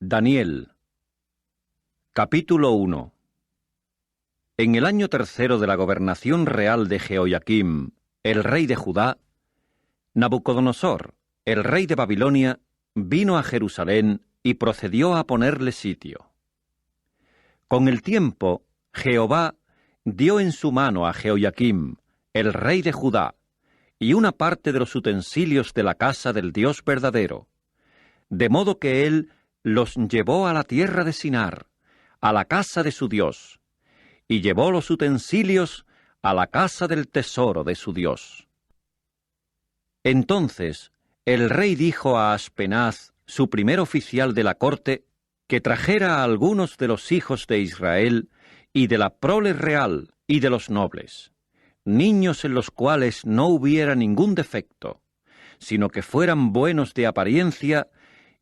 Daniel, capítulo 1. En el año tercero de la gobernación real de Jehoiakim, el rey de Judá, Nabucodonosor, el rey de Babilonia, vino a Jerusalén y procedió a ponerle sitio. Con el tiempo, Jehová dio en su mano a Jehoiakim, el rey de Judá, y una parte de los utensilios de la casa del Dios verdadero, de modo que él los llevó a la tierra de Sinar, a la casa de su Dios, y llevó los utensilios a la casa del tesoro de su Dios. Entonces el rey dijo a Aspenaz, su primer oficial de la corte, que trajera a algunos de los hijos de Israel y de la prole real y de los nobles, niños en los cuales no hubiera ningún defecto, sino que fueran buenos de apariencia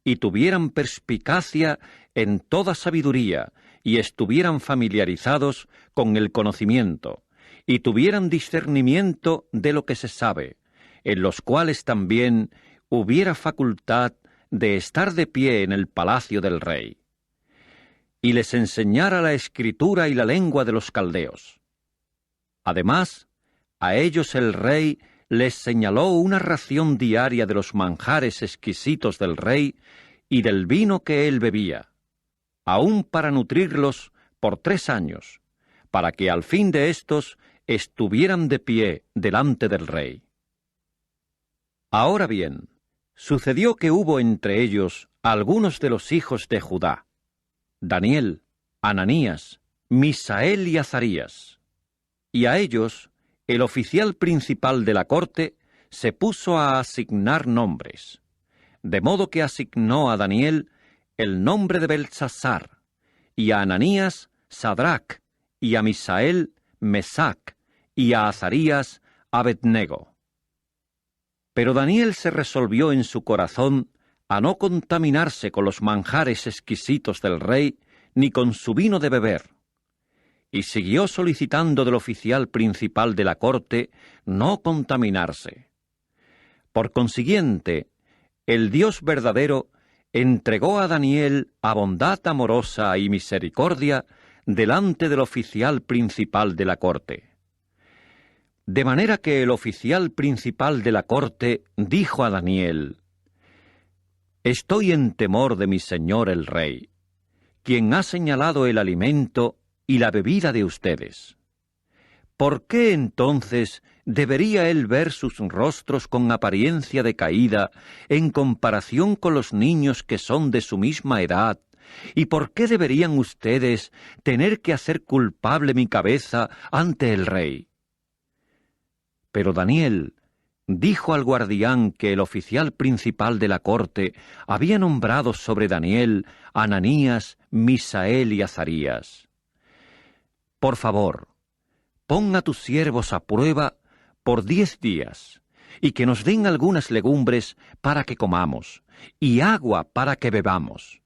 y tuvieran perspicacia en toda sabiduría, y estuvieran familiarizados con el conocimiento, y tuvieran discernimiento de lo que se sabe, en los cuales también hubiera facultad de estar de pie en el palacio del rey, y les enseñara la escritura y la lengua de los caldeos. Además, a ellos el rey les señaló una ración diaria de los manjares exquisitos del rey y del vino que él bebía, aun para nutrirlos por 3 años, para que al fin de éstos estuvieran de pie delante del rey. Ahora bien, sucedió que hubo entre ellos algunos de los hijos de Judá, Daniel, Ananías, Misael y Azarías, y a ellos el oficial principal de la corte se puso a asignar nombres, de modo que asignó a Daniel el nombre de Beltsasar, y a Ananías Sadrac, y a Misael Mesac, y a Azarías Abednego. Pero Daniel se resolvió en su corazón a no contaminarse con los manjares exquisitos del rey, ni con su vino de beber, y siguió solicitando del oficial principal de la corte no contaminarse. Por consiguiente, el Dios verdadero entregó a Daniel a bondad amorosa y misericordia delante del oficial principal de la corte. De manera que el oficial principal de la corte dijo a Daniel: «Estoy en temor de mi señor el rey, quien ha señalado el alimento y la bebida de ustedes. ¿Por qué entonces debería él ver sus rostros con apariencia decaída en comparación con los niños que son de su misma edad? ¿Y por qué deberían ustedes tener que hacer culpable mi cabeza ante el rey?» Pero Daniel dijo al guardián que el oficial principal de la corte había nombrado sobre Daniel a Ananías, Misael y Azarías: «Por favor, pon a tus siervos a prueba por 10 días, y que nos den algunas legumbres para que comamos, y agua para que bebamos,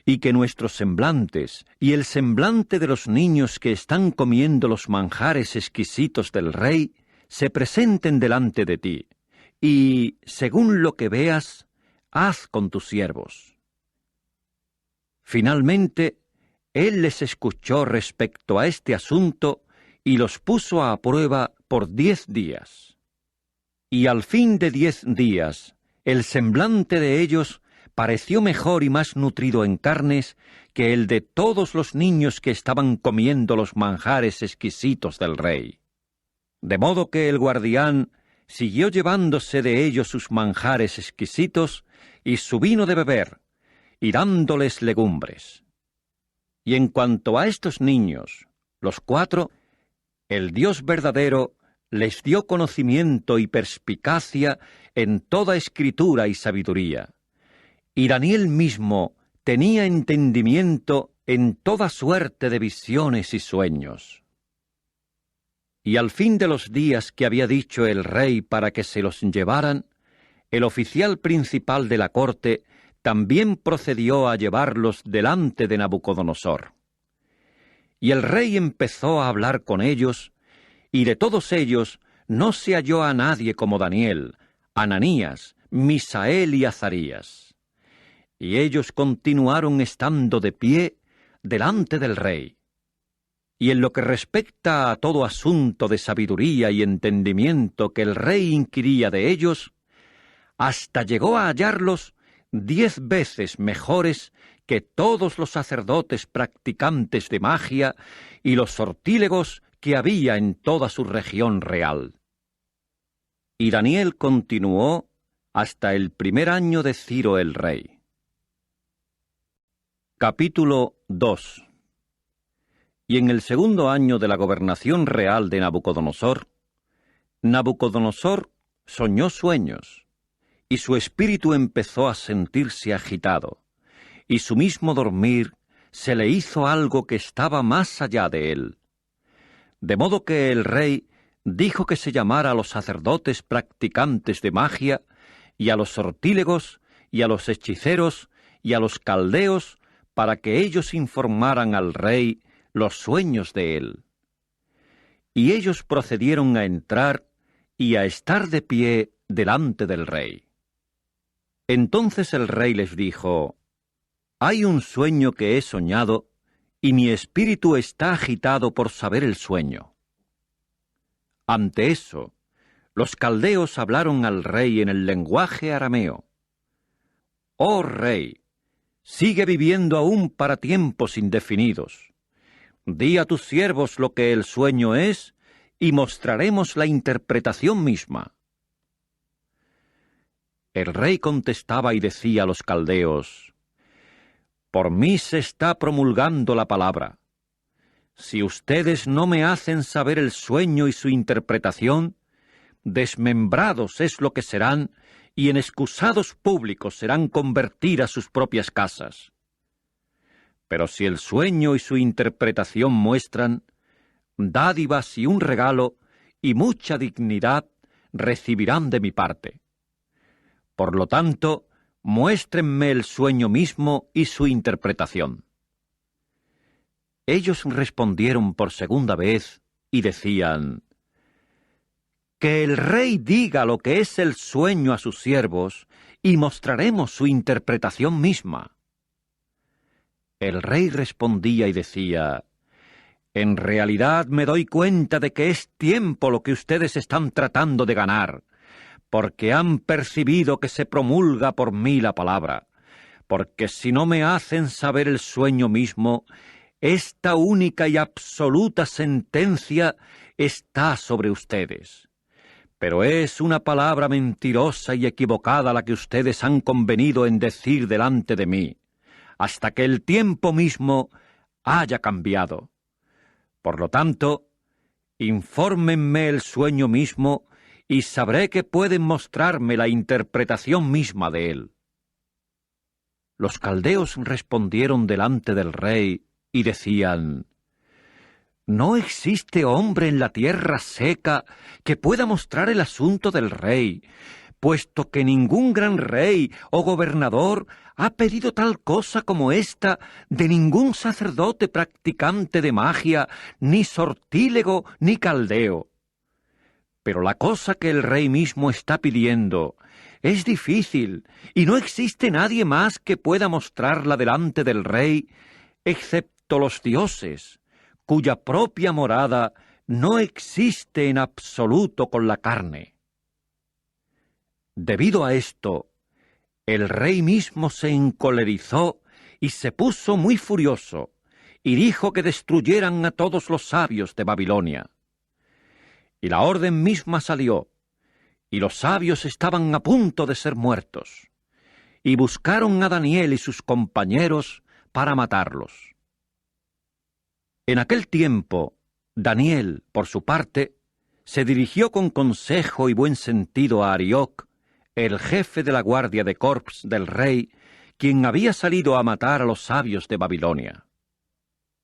y que nuestros semblantes y el semblante de los niños que están comiendo los manjares exquisitos del rey se presenten delante de ti, y, según lo que veas, haz con tus siervos». Finalmente, él les escuchó respecto a este asunto y los puso a prueba por 10 días. Y al fin de 10 días, el semblante de ellos pareció mejor y más nutrido en carnes que el de todos los niños que estaban comiendo los manjares exquisitos del rey. De modo que el guardián siguió llevándose de ellos sus manjares exquisitos y su vino de beber, y dándoles legumbres. Y en cuanto a estos niños, los 4, el Dios verdadero les dio conocimiento y perspicacia en toda escritura y sabiduría, y Daniel mismo tenía entendimiento en toda suerte de visiones y sueños. Y al fin de los días que había dicho el rey para que se los llevaran, el oficial principal de la corte también procedió a llevarlos delante de Nabucodonosor. Y el rey empezó a hablar con ellos, y de todos ellos no se halló a nadie como Daniel, Ananías, Misael y Azarías. y ellos continuaron estando de pie delante del rey. Y en lo que respecta a todo asunto de sabiduría y entendimiento que el rey inquiría de ellos, hasta llegó a hallarlos 10 veces mejores que todos los sacerdotes practicantes de magia y los sortílegos que había en toda su región real. Y Daniel continuó hasta el primer año de Ciro el rey. Capítulo 2. Y en el segundo año de la gobernación real de Nabucodonosor, Nabucodonosor soñó sueños, y su espíritu empezó a sentirse agitado, y su mismo dormir se le hizo algo que estaba más allá de él. De modo que el rey dijo que se llamara a los sacerdotes practicantes de magia, y a los sortílegos, y a los hechiceros, y a los caldeos, para que ellos informaran al rey los sueños de él. Y ellos procedieron a entrar y a estar de pie delante del rey. Entonces el rey les dijo: «Hay un sueño que he soñado, y mi espíritu está agitado por saber el sueño». Ante eso, los caldeos hablaron al rey en el lenguaje arameo: «Oh rey, sigue viviendo aún para tiempos indefinidos. Di a tus siervos lo que el sueño es, y mostraremos la interpretación misma». El rey contestaba y decía a los caldeos: «Por mí se está promulgando la palabra. Si ustedes no me hacen saber el sueño y su interpretación, desmembrados es lo que serán, y en excusados públicos serán convertidas sus propias casas. Pero si el sueño y su interpretación muestran, dádivas y un regalo y mucha dignidad recibirán de mi parte. Por lo tanto, muéstrenme el sueño mismo y su interpretación». Ellos respondieron por segunda vez y decían: «Que el rey diga lo que es el sueño a sus siervos, y mostraremos su interpretación misma». El rey respondía y decía: «En realidad me doy cuenta de que es tiempo lo que ustedes están tratando de ganar, porque han percibido que se promulga por mí la palabra, porque si no me hacen saber el sueño mismo, esta única y absoluta sentencia está sobre ustedes. Pero es una palabra mentirosa y equivocada la que ustedes han convenido en decir delante de mí, hasta que el tiempo mismo haya cambiado. Por lo tanto, infórmenme el sueño mismo, y sabré que pueden mostrarme la interpretación misma de él». Los caldeos respondieron delante del rey y decían: «No existe hombre en la tierra seca que pueda mostrar el asunto del rey, puesto que ningún gran rey o gobernador ha pedido tal cosa como esta de ningún sacerdote practicante de magia, ni sortílego, ni caldeo. Pero la cosa que el rey mismo está pidiendo es difícil, y no existe nadie más que pueda mostrarla delante del rey, excepto los dioses, cuya propia morada no existe en absoluto con la carne». Debido a esto, el rey mismo se encolerizó y se puso muy furioso, y dijo que destruyeran a todos los sabios de Babilonia. Y la orden misma salió, y los sabios estaban a punto de ser muertos, y buscaron a Daniel y sus compañeros para matarlos. En aquel tiempo, Daniel, por su parte, se dirigió con consejo y buen sentido a Arioc, el jefe de la guardia de corps del rey, quien había salido a matar a los sabios de Babilonia.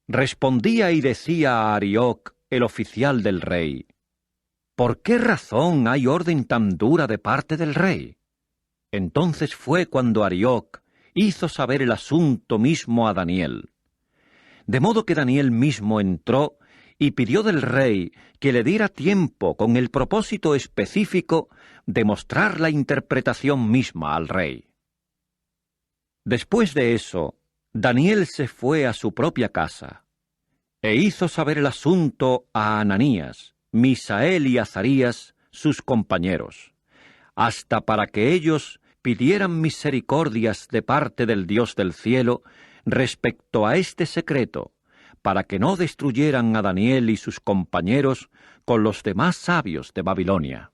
Respondía y decía a Arioc, el oficial del rey: «¿Por qué razón hay orden tan dura de parte del rey?». Entonces fue cuando Arioc hizo saber el asunto mismo a Daniel. De modo que Daniel mismo entró y pidió del rey que le diera tiempo con el propósito específico de mostrar la interpretación misma al rey. Después de eso, Daniel se fue a su propia casa, e hizo saber el asunto a Ananías, Misael y Azarías, sus compañeros, hasta para que ellos pidieran misericordias de parte del Dios del cielo respecto a este secreto, para que no destruyeran a Daniel y sus compañeros con los demás sabios de Babilonia.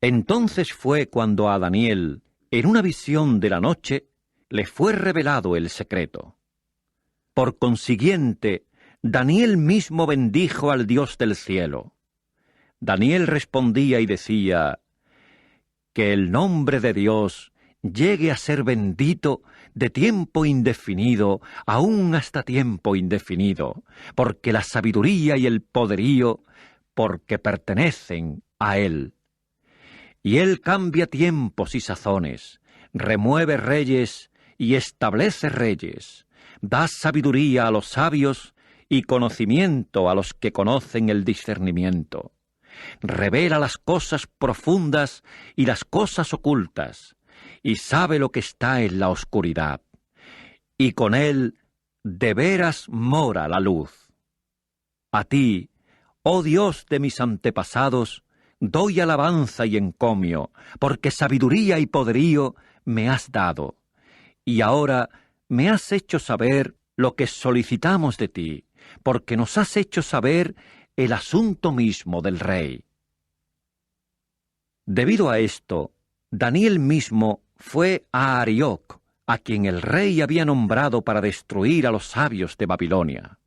Entonces fue cuando a Daniel, en una visión de la noche, le fue revelado el secreto. Por consiguiente, Daniel mismo bendijo al Dios del cielo. Daniel respondía y decía: que el nombre de Dios llegue a ser bendito de tiempo indefinido, aún hasta tiempo indefinido, porque la sabiduría y el poderío, porque pertenecen a Él. Y Él cambia tiempos y sazones, remueve reyes y establece reyes, da sabiduría a los sabios y conocimiento a los que conocen el discernimiento. Revela las cosas profundas y las cosas ocultas, y sabe lo que está en la oscuridad. Y con Él de veras mora la luz. A ti, oh Dios de mis antepasados, doy alabanza y encomio, porque sabiduría y poderío me has dado. Y ahora me has hecho saber lo que solicitamos de ti, porque nos has hecho saber el asunto mismo del rey. Debido a esto, Daniel mismo fue a Arioc, a quien el rey había nombrado para destruir a los sabios de Babilonia.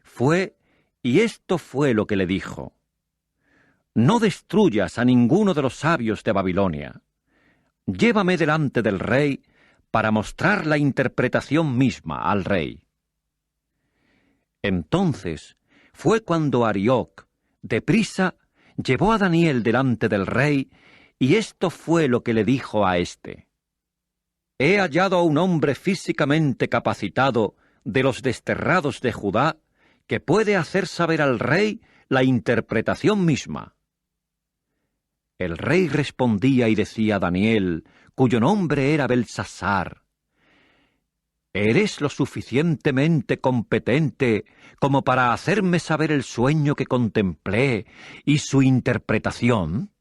Fue, y esto fue lo que le dijo: no destruyas a ninguno de los sabios de Babilonia. Llévame delante del rey para mostrar la interpretación misma al rey. Entonces fue cuando Arioc, deprisa, llevó a Daniel delante del rey, y esto fue lo que le dijo a éste: he hallado a un hombre físicamente capacitado de los desterrados de Judá, que puede hacer saber al rey la interpretación misma. El rey respondía y decía a Daniel, cuyo nombre era Belsasar: ¿eres lo suficientemente competente como para hacerme saber el sueño que contemplé y su interpretación?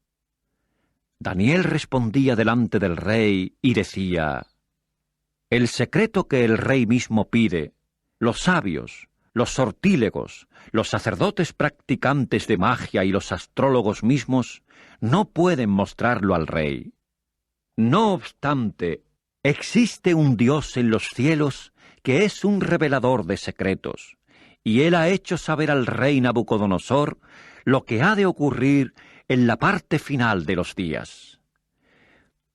Daniel respondía delante del rey y decía: el secreto que el rey mismo pide, los sabios, los sortílegos, los sacerdotes practicantes de magia y los astrólogos mismos no pueden mostrarlo al rey. No obstante, existe un Dios en los cielos que es un revelador de secretos, y él ha hecho saber al rey Nabucodonosor lo que ha de ocurrir en la parte final de los días.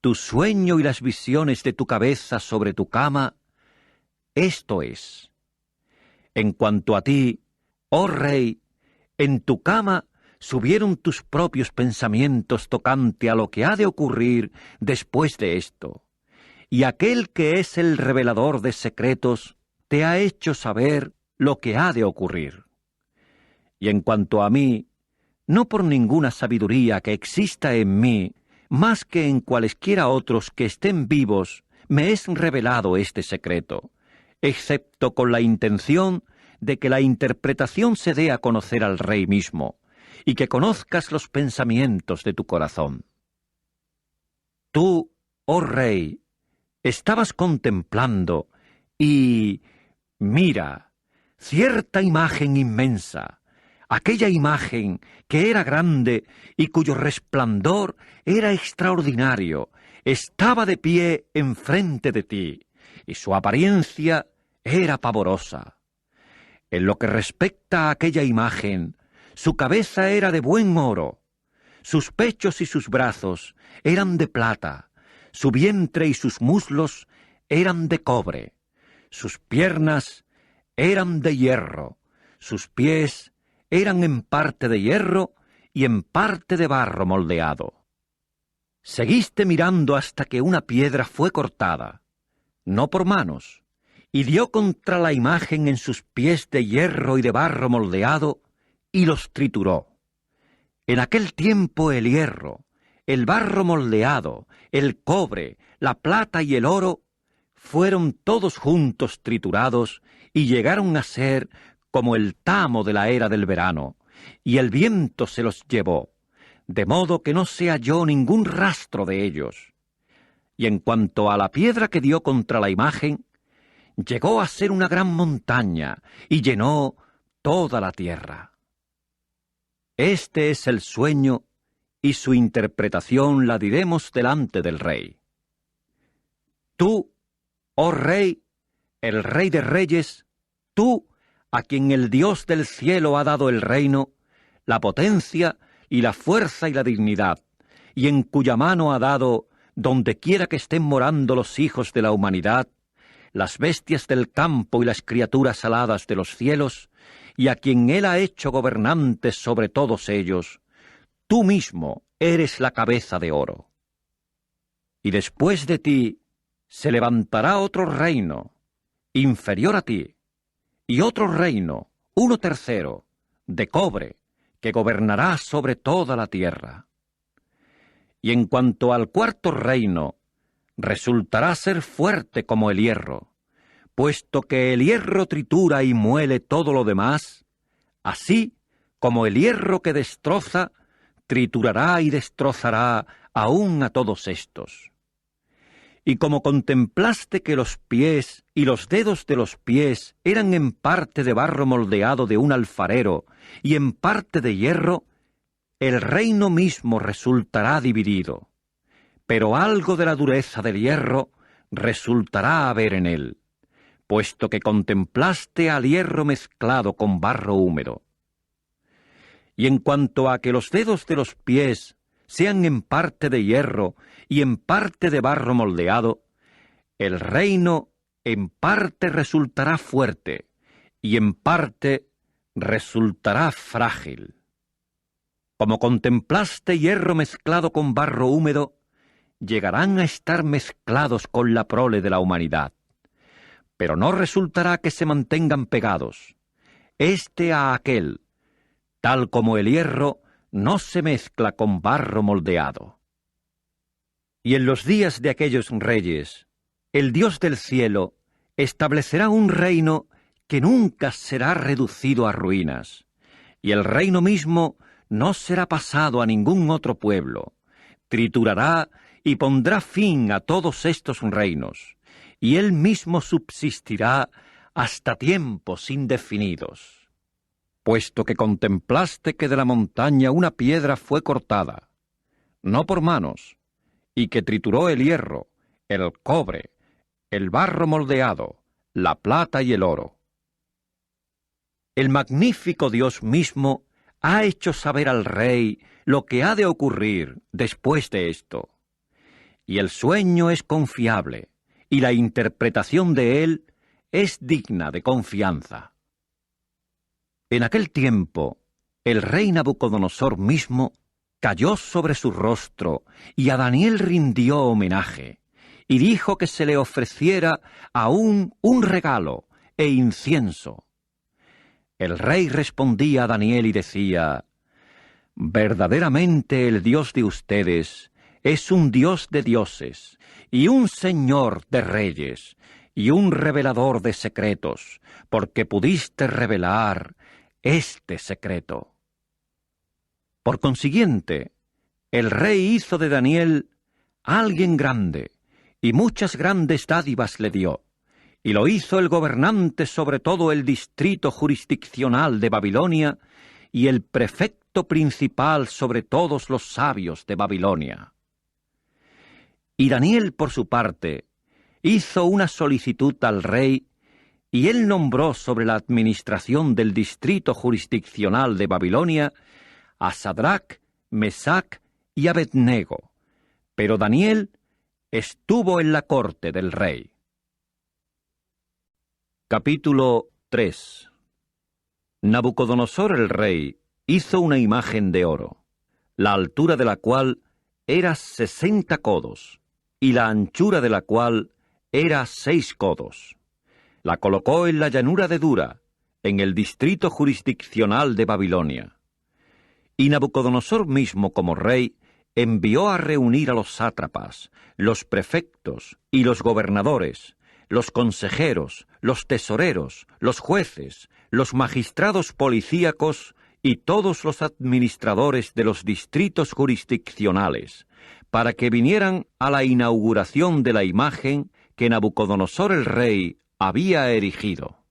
Tu sueño y las visiones de tu cabeza sobre tu cama, esto es. En cuanto a ti, oh rey, en tu cama subieron tus propios pensamientos tocante a lo que ha de ocurrir después de esto, y aquel que es el revelador de secretos te ha hecho saber lo que ha de ocurrir. Y en cuanto a mí, no por ninguna sabiduría que exista en mí, más que en cualesquiera otros que estén vivos, me es revelado este secreto, excepto con la intención de que la interpretación se dé a conocer al rey mismo, y que conozcas los pensamientos de tu corazón. Tú, oh rey, estabas contemplando, y mira, cierta imagen inmensa, aquella imagen que era grande y cuyo resplandor era extraordinario, estaba de pie enfrente de ti, y su apariencia era pavorosa. En lo que respecta a aquella imagen, su cabeza era de buen oro, sus pechos y sus brazos eran de plata, su vientre y sus muslos eran de cobre, sus piernas eran de hierro, sus pies eran en parte de hierro y en parte de barro moldeado. Seguiste mirando hasta que una piedra fue cortada, no por manos, y dio contra la imagen en sus pies de hierro y de barro moldeado, y los trituró. En aquel tiempo el hierro, el barro moldeado, el cobre, la plata y el oro fueron todos juntos triturados y llegaron a ser como el tamo de la era del verano, y el viento se los llevó, de modo que no se halló ningún rastro de ellos. Y en cuanto a la piedra que dio contra la imagen, llegó a ser una gran montaña y llenó toda la tierra. Este es el sueño, y su interpretación la diremos delante del rey. Tú, oh rey, el rey de reyes, tú, a quien el Dios del cielo ha dado el reino, la potencia y la fuerza y la dignidad, y en cuya mano ha dado, donde quiera que estén morando los hijos de la humanidad, las bestias del campo y las criaturas aladas de los cielos, y a quien él ha hecho gobernantes sobre todos ellos, tú mismo eres la cabeza de oro. Y después de ti se levantará otro reino, inferior a ti, y otro reino, uno tercero, de cobre, que gobernará sobre toda la tierra. Y en cuanto al cuarto reino, resultará ser fuerte como el hierro, puesto que el hierro tritura y muele todo lo demás, así como el hierro que destroza, triturará y destrozará aún a todos estos. Y como contemplaste que los pies y los dedos de los pies eran en parte de barro moldeado de un alfarero y en parte de hierro, el reino mismo resultará dividido, pero algo de la dureza del hierro resultará haber en él, puesto que contemplaste al hierro mezclado con barro húmedo. Y en cuanto a que los dedos de los pies sean en parte de hierro y en parte de barro moldeado, el reino en parte resultará fuerte y en parte resultará frágil. Como contemplaste hierro mezclado con barro húmedo, llegarán a estar mezclados con la prole de la humanidad. Pero no resultará que se mantengan pegados, este a aquel, tal como el hierro no se mezcla con barro moldeado. Y en los días de aquellos reyes, el Dios del cielo establecerá un reino que nunca será reducido a ruinas, y el reino mismo no será pasado a ningún otro pueblo, triturará y pondrá fin a todos estos reinos, y él mismo subsistirá hasta tiempos indefinidos. Puesto que contemplaste que de la montaña una piedra fue cortada, no por manos, y que trituró el hierro, el cobre, el barro moldeado, la plata y el oro. El magnífico Dios mismo ha hecho saber al rey lo que ha de ocurrir después de esto, y el sueño es confiable, y la interpretación de él es digna de confianza. En aquel tiempo, el rey Nabucodonosor mismo cayó sobre su rostro y a Daniel rindió homenaje, y dijo que se le ofreciera aún un regalo e incienso. El rey respondía a Daniel y decía: verdaderamente el Dios de ustedes es un Dios de dioses, y un Señor de reyes, y un revelador de secretos, porque pudiste revelar este secreto. Por consiguiente, el rey hizo de Daniel alguien grande, y muchas grandes dádivas le dio, y lo hizo el gobernante sobre todo el distrito jurisdiccional de Babilonia, y el prefecto principal sobre todos los sabios de Babilonia. Y Daniel, por su parte, hizo una solicitud al rey, y él nombró sobre la administración del distrito jurisdiccional de Babilonia a Sadrach, Mesac y Abednego, pero Daniel estuvo en la corte del rey. Capítulo 3. Nabucodonosor el rey hizo una imagen de oro, la altura de la cual era 60 codos, y la anchura de la cual era 6 codos. La colocó en la llanura de Dura, en el distrito jurisdiccional de Babilonia. Y Nabucodonosor mismo, como rey, envió a reunir a los sátrapas, los prefectos y los gobernadores, los consejeros, los tesoreros, los jueces, los magistrados policíacos y todos los administradores de los distritos jurisdiccionales, para que vinieran a la inauguración de la imagen que Nabucodonosor el rey había erigido.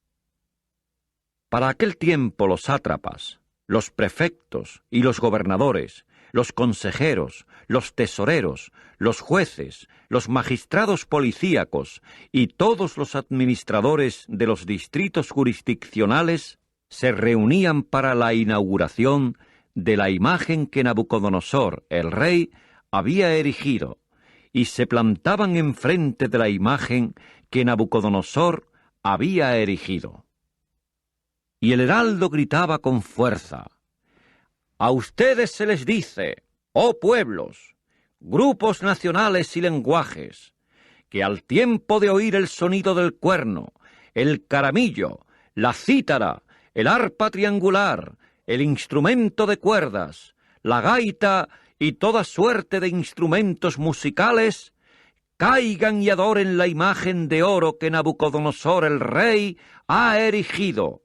Para aquel tiempo los sátrapas, los prefectos y los gobernadores, los consejeros, los tesoreros, los jueces, los magistrados policíacos y todos los administradores de los distritos jurisdiccionales se reunían para la inauguración de la imagen que Nabucodonosor, el rey, había erigido, y se plantaban enfrente de la imagen que Nabucodonosor había erigido. Y el heraldo gritaba con fuerza: «A ustedes se les dice, oh pueblos, grupos nacionales y lenguajes, que al tiempo de oír el sonido del cuerno, el caramillo, la cítara, el arpa triangular, el instrumento de cuerdas, la gaita y toda suerte de instrumentos musicales, caigan y adoren la imagen de oro que Nabucodonosor el rey ha erigido.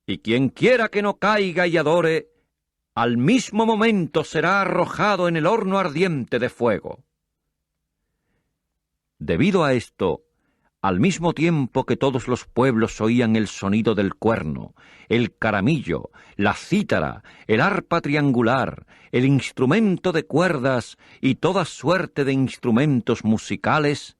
Y quien quiera que no caiga y adore, al mismo momento será arrojado en el horno ardiente de fuego». Debido a esto, al mismo tiempo que todos los pueblos oían el sonido del cuerno, el caramillo, la cítara, el arpa triangular, el instrumento de cuerdas y toda suerte de instrumentos musicales,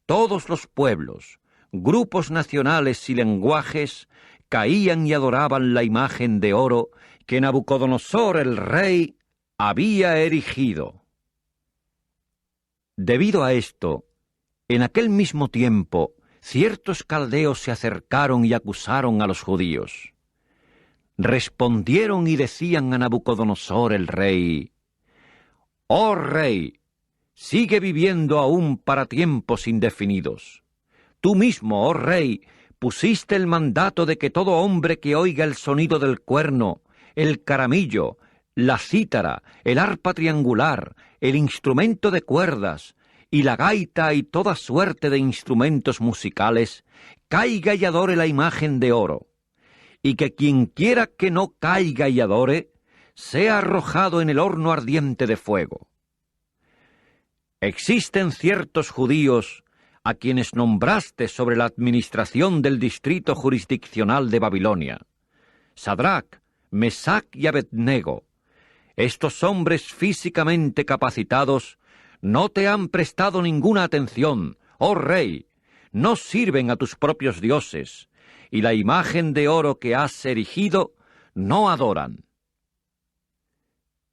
todos los pueblos, grupos nacionales y lenguajes caían y adoraban la imagen de oro que Nabucodonosor el rey había erigido. Debido a esto, en aquel mismo tiempo, ciertos caldeos se acercaron y acusaron a los judíos. Respondieron y decían a Nabucodonosor el rey: «Oh rey, sigue viviendo aún para tiempos indefinidos. Tú mismo, oh rey, pusiste el mandato de que todo hombre que oiga el sonido del cuerno, el caramillo, la cítara, el arpa triangular, el instrumento de cuerdas, y la gaita y toda suerte de instrumentos musicales, caiga y adore la imagen de oro, y que quien quiera que no caiga y adore, sea arrojado en el horno ardiente de fuego. Existen ciertos judíos a quienes nombraste sobre la administración del distrito jurisdiccional de Babilonia: Sadrac, Mesac y Abednego. Estos hombres físicamente capacitados no te han prestado ninguna atención, oh rey, no sirven a tus propios dioses, y la imagen de oro que has erigido no adoran».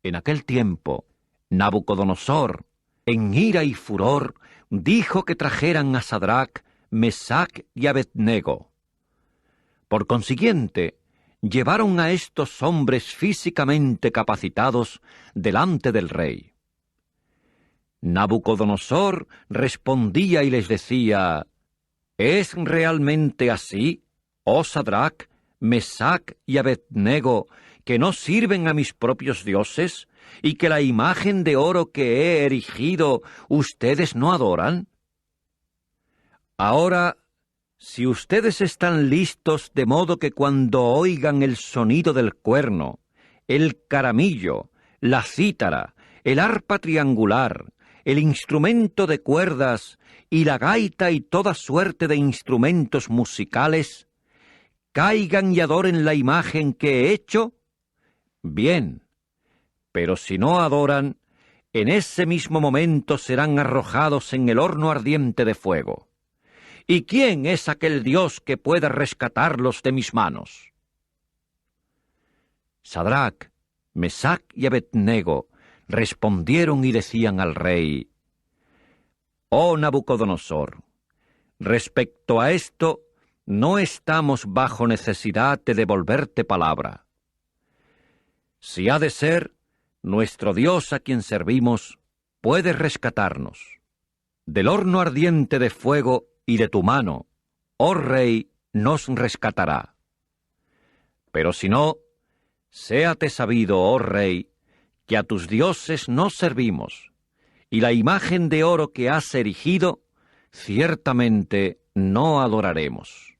En aquel tiempo, Nabucodonosor, en ira y furor, dijo que trajeran a Sadrac, Mesac y Abednego. Por consiguiente, llevaron a estos hombres físicamente capacitados delante del rey. Nabucodonosor respondía y les decía: «¿Es realmente así, oh Sadrac, Mesac y Abednego, que no sirven a mis propios dioses, y que la imagen de oro que he erigido ustedes no adoran? Ahora, si ustedes están listos de modo que cuando oigan el sonido del cuerno, el caramillo, la cítara, el arpa triangular, el instrumento de cuerdas y la gaita y toda suerte de instrumentos musicales, caigan y adoren la imagen que he hecho, bien, pero si no adoran, en ese mismo momento serán arrojados en el horno ardiente de fuego. ¿Y quién es aquel Dios que pueda rescatarlos de mis manos?» Sadrac, Mesac y Abednego respondieron y decían al rey: «Oh Nabucodonosor, respecto a esto, no estamos bajo necesidad de devolverte palabra. Si ha de ser, nuestro Dios a quien servimos puede rescatarnos. Del horno ardiente de fuego y de tu mano, oh rey, nos rescatará. Pero si no, séate sabido, oh rey, que a tus dioses no servimos, y la imagen de oro que has erigido ciertamente no adoraremos.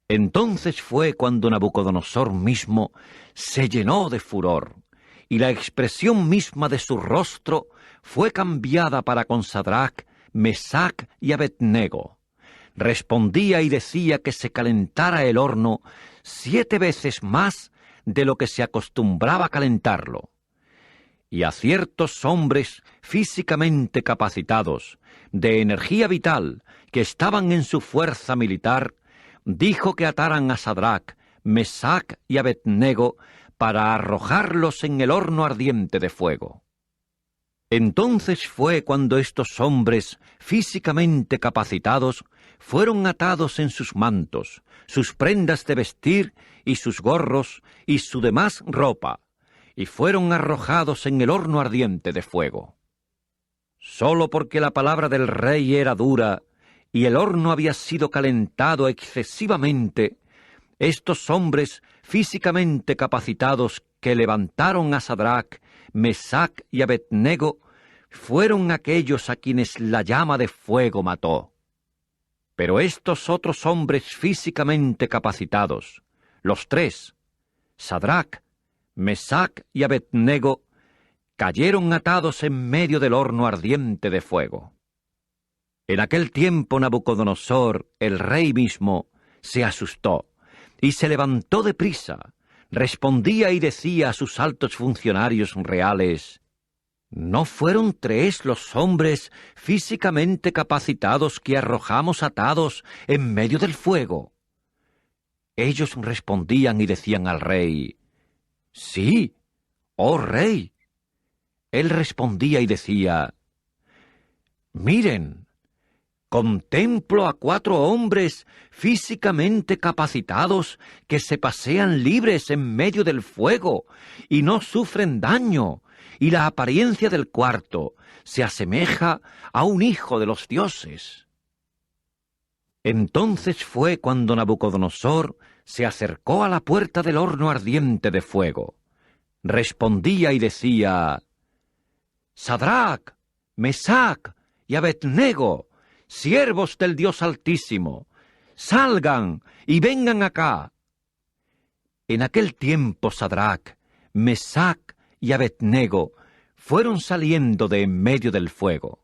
Entonces fue cuando Nabucodonosor mismo se llenó de furor, y la expresión misma de su rostro fue cambiada para con Sadrach, Mesach y Abednego. Respondía y decía que se calentara el horno 7 veces más de lo que se acostumbraba a calentarlo. Y a ciertos hombres físicamente capacitados, de energía vital, que estaban en su fuerza militar, dijo que ataran a Sadrach, Mesach y Abednego para arrojarlos en el horno ardiente de fuego. Entonces fue cuando estos hombres físicamente capacitados fueron atados en sus mantos, sus prendas de vestir y sus gorros y su demás ropa, y fueron arrojados en el horno ardiente de fuego. Solo porque la palabra del rey era dura y el horno había sido calentado excesivamente, estos hombres físicamente capacitados que levantaron a Sadrach, Mesach y Abednego fueron aquellos a quienes la llama de fuego mató. Pero estos otros hombres físicamente capacitados, los 3, Sadrach, Mesach y Abednego, cayeron atados en medio del horno ardiente de fuego. En aquel tiempo Nabucodonosor, el rey mismo, se asustó y se levantó deprisa, respondía y decía a sus altos funcionarios reales: ¿no fueron 3 los hombres físicamente capacitados que arrojamos atados en medio del fuego? Ellos respondían y decían al rey: sí, oh rey. Él respondía y decía: miren, contemplo a 4 hombres físicamente capacitados que se pasean libres en medio del fuego y no sufren daño, y la apariencia del cuarto se asemeja a un hijo de los dioses. Entonces fue cuando Nabucodonosor se acercó a la puerta del horno ardiente de fuego. Respondía y decía: Sadrach, Mesach y Abednego, siervos del Dios Altísimo, salgan y vengan acá. En aquel tiempo Sadrach, Mesach y Abednego fueron saliendo de en medio del fuego.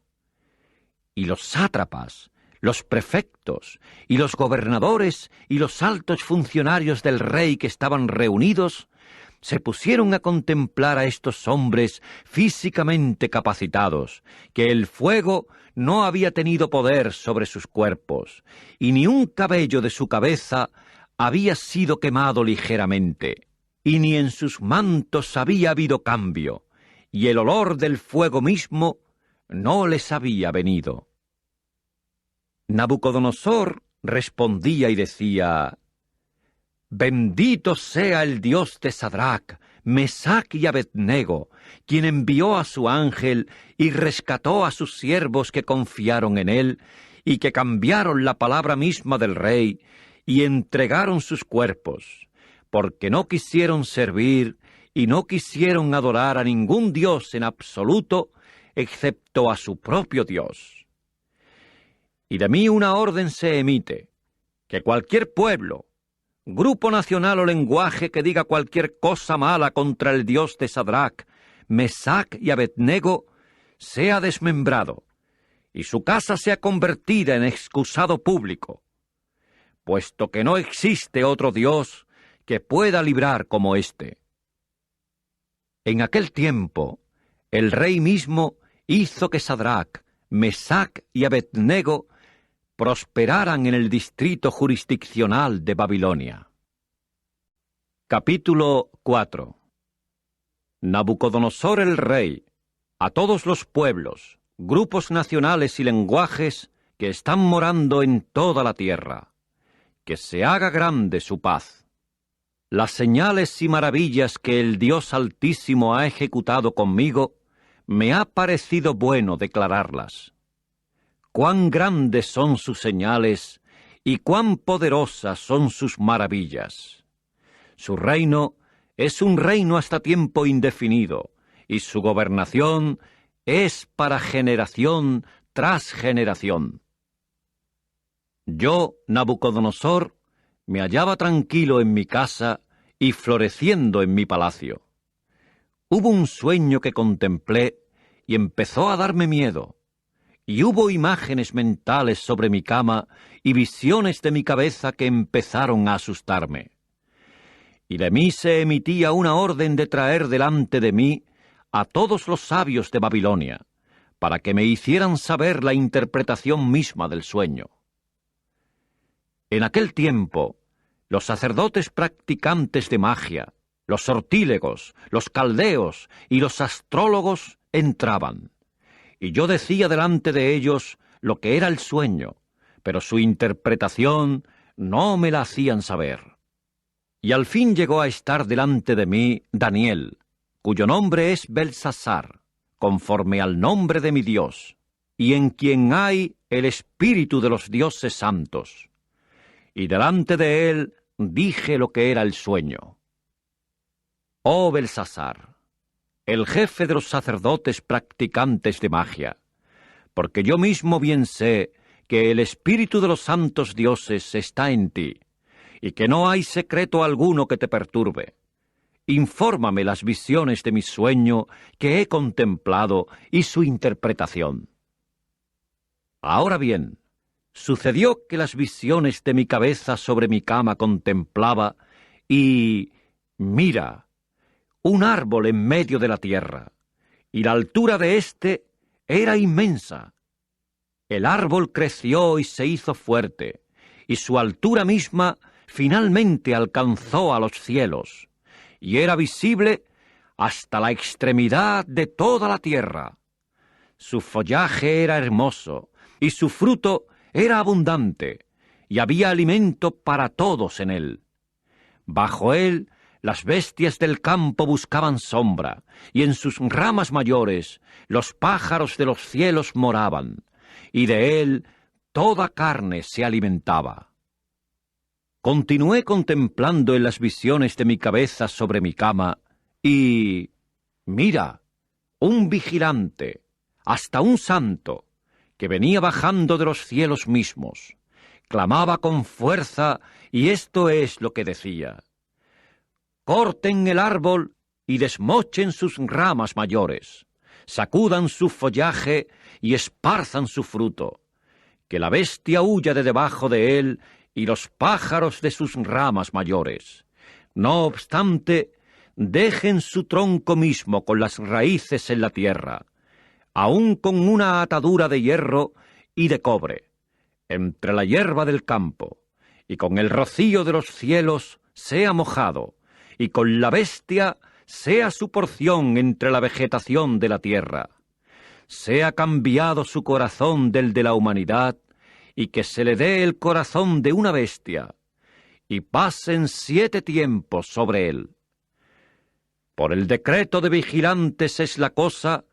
Y los sátrapas, los prefectos y los gobernadores y los altos funcionarios del rey que estaban reunidos se pusieron a contemplar a estos hombres físicamente capacitados, que el fuego no había tenido poder sobre sus cuerpos, y ni un cabello de su cabeza había sido quemado ligeramente, y ni en sus mantos había habido cambio, y el olor del fuego mismo no les había venido. Nabucodonosor respondía y decía: bendito sea el Dios de Sadrach, Mesach y Abednego, quien envió a su ángel y rescató a sus siervos que confiaron en él y que cambiaron la palabra misma del rey y entregaron sus cuerpos, porque no quisieron servir y no quisieron adorar a ningún Dios en absoluto, excepto a su propio Dios. Y de mí una orden se emite, que cualquier pueblo, grupo nacional o lenguaje que diga cualquier cosa mala contra el Dios de Sadrach, Mesach y Abednego sea desmembrado, y su casa sea convertida en excusado público, puesto que no existe otro Dios que pueda librar como éste. En aquel tiempo, el rey mismo hizo que Sadrach, Mesach y Abednego prosperaran en el distrito jurisdiccional de Babilonia. Capítulo 4. Nabucodonosor el rey, a todos los pueblos, grupos nacionales y lenguajes que están morando en toda la tierra, que se haga grande su paz. Las señales y maravillas que el Dios Altísimo ha ejecutado conmigo, me ha parecido bueno declararlas. Cuán grandes son sus señales y cuán poderosas son sus maravillas. Su reino es un reino hasta tiempo indefinido, y su gobernación es para generación tras generación. Yo, Nabucodonosor, me hallaba tranquilo en mi casa y floreciendo en mi palacio. Hubo un sueño que contemplé y empezó a darme miedo, y hubo imágenes mentales sobre mi cama y visiones de mi cabeza que empezaron a asustarme. Y de mí se emitía una orden de traer delante de mí a todos los sabios de Babilonia, para que me hicieran saber la interpretación misma del sueño. En aquel tiempo, los sacerdotes practicantes de magia, los sortílegos, los caldeos y los astrólogos entraban, y yo decía delante de ellos lo que era el sueño, pero su interpretación no me la hacían saber. Y al fin llegó a estar delante de mí Daniel, cuyo nombre es Belsasar, conforme al nombre de mi Dios, y en quien hay el espíritu de los dioses santos. Y delante de él dije lo que era el sueño. Oh Belsasar, el jefe de los sacerdotes practicantes de magia, porque yo mismo bien sé que el espíritu de los santos dioses está en ti, y que no hay secreto alguno que te perturbe. Infórmame las visiones de mi sueño que he contemplado y su interpretación. Ahora bien, sucedió que las visiones de mi cabeza sobre mi cama contemplaba, y mira, un árbol en medio de la tierra, y la altura de éste era inmensa. El árbol creció y se hizo fuerte, y su altura misma finalmente alcanzó a los cielos, y era visible hasta la extremidad de toda la tierra. Su follaje era hermoso, y su fruto era abundante, y había alimento para todos en él. Bajo él las bestias del campo buscaban sombra, y en sus ramas mayores los pájaros de los cielos moraban, y de él toda carne se alimentaba. Continué contemplando en las visiones de mi cabeza sobre mi cama, y mira, un vigilante, hasta un santo, que venía bajando de los cielos mismos, clamaba con fuerza, y esto es lo que decía: corten el árbol y desmochen sus ramas mayores, sacudan su follaje y esparzan su fruto, que la bestia huya de debajo de él y los pájaros de sus ramas mayores. No obstante, dejen su tronco mismo con las raíces en la tierra, aun con una atadura de hierro y de cobre, entre la hierba del campo, y con el rocío de los cielos sea mojado, y con la bestia sea su porción entre la vegetación de la tierra. Sea cambiado su corazón del de la humanidad, y que se le dé el corazón de una bestia, y pasen 7 tiempos sobre él. Por el decreto de vigilantes es la cosa,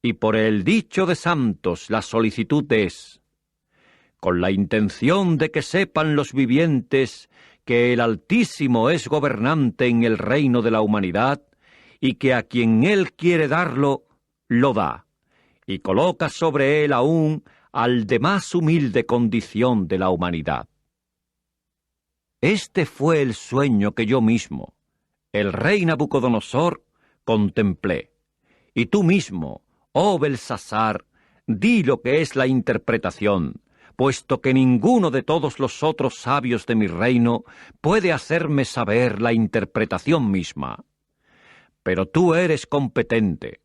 y por el dicho de santos la solicitud es, con la intención de que sepan los vivientes que el Altísimo es gobernante en el reino de la humanidad, y que a quien él quiere darlo, lo da, y coloca sobre él aún al de más humilde condición de la humanidad. Este fue el sueño que yo mismo, el rey Nabucodonosor, contemplé, y tú mismo, oh Belsasar, di lo que es la interpretación, puesto que ninguno de todos los otros sabios de mi reino puede hacerme saber la interpretación misma. Pero tú eres competente,